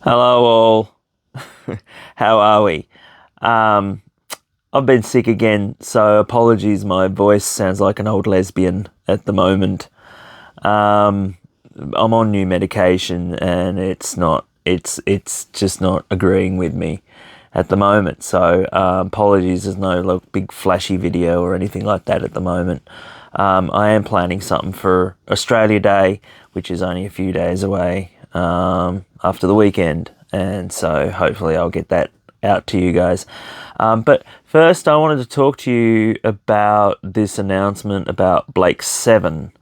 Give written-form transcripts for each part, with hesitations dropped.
Hello all. How are we? Um, I've been sick again, so apologies. My voice sounds like an old lesbian at the moment. Um, I'm on new medication, and it's just not agreeing with me at the moment. So apologies. There's no big flashy video or anything like that at the moment. I am planning something for Australia Day, which is only a few days away, after the weekend, and so hopefully I'll get that out to you guys. But first, I wanted to talk to you about this announcement about Blake Seven.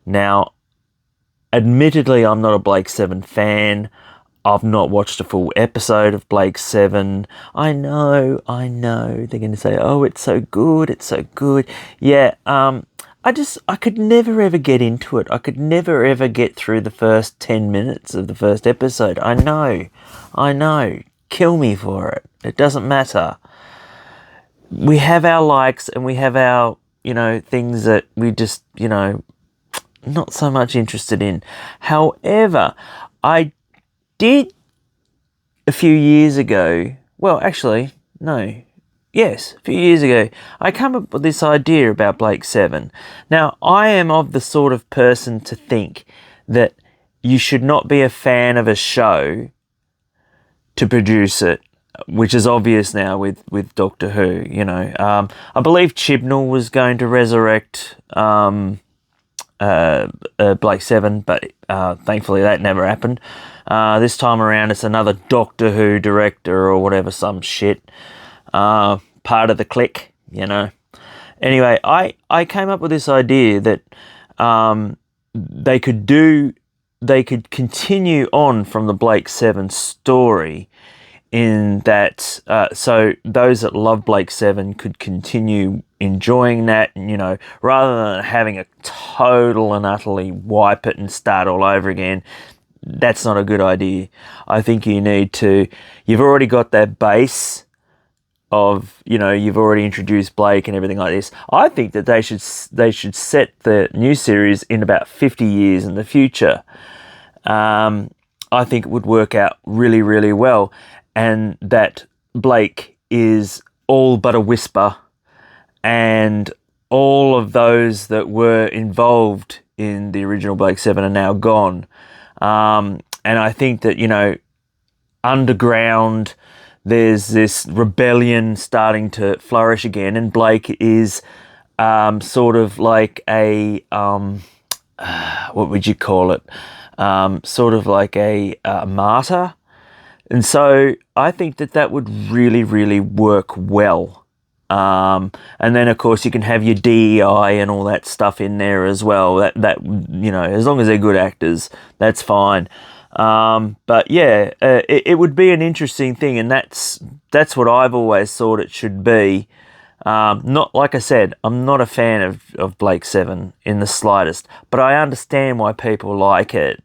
Now, admittedly, I'm not a Blake Seven fan. I've not watched a full episode of Blake Seven. I know. They're going to say, "Oh, it's so good, it's so good." Yeah. I could never ever get into it. I could never ever get through the first 10 minutes of the first episode. I know. Kill me for it. It doesn't matter. We have our likes and we have our, things that we just, not so much interested in. However, I did a few years ago, well, actually, no. Yes, a few years ago, I came up with this idea about Blake Seven. Now, I am of the sort of person to think that you should not be a fan of a show to produce it, which is obvious now with Doctor Who, I believe Chibnall was going to resurrect Blake Seven, but thankfully that never happened. This time around, it's another Doctor Who director or whatever, some shit. Part of the clique, Anyway, I came up with this idea that they could continue on from the Blake Seven story, in that so those that love Blake Seven could continue enjoying that, and rather than having a total and utterly wipe it and start all over again. That's not a good idea. I think you've already got that base of, you've already introduced Blake and everything like this. I think that they should set the new series in about 50 years in the future. I think it would work out really, really well, and that Blake is all but a whisper, and all of those that were involved in the original Blake Seven are now gone. And I think that, underground, there's this rebellion starting to flourish again, and Blake is sort of like a what would you call it? Sort of like a martyr. And so I think that would really, really work well. And then of course you can have your DEI and all that stuff in there as well. That as long as they're good actors, that's fine. But yeah, it would be an interesting thing, and that's what I've always thought it should be. Not, like I said, I'm not a fan of Blake Seven in the slightest, but I understand why people like it.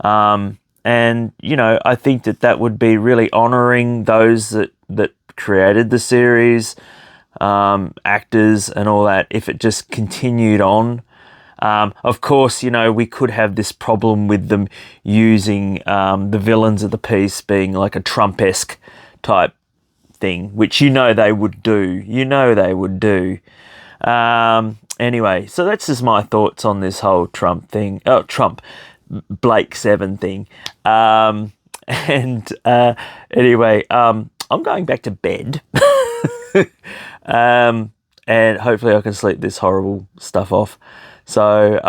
And I think that would be really honouring those that created the series, actors and all that, if it just continued on. Of course, we could have this problem with them using the villains of the piece being like a Trump-esque type thing, which they would do. Anyway, so that's just my thoughts on this whole Trump thing. Oh, Blake Seven thing. Anyway, I'm going back to bed. And hopefully I can sleep this horrible stuff off. So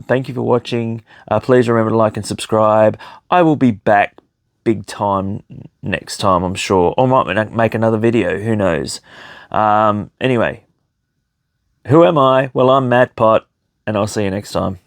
thank you for watching. Please remember to like and subscribe. I will be back big time next time, I'm sure. Or might make another video, who knows. Anyway, who am I? Well, I'm Matt Pot, and I'll see you next time.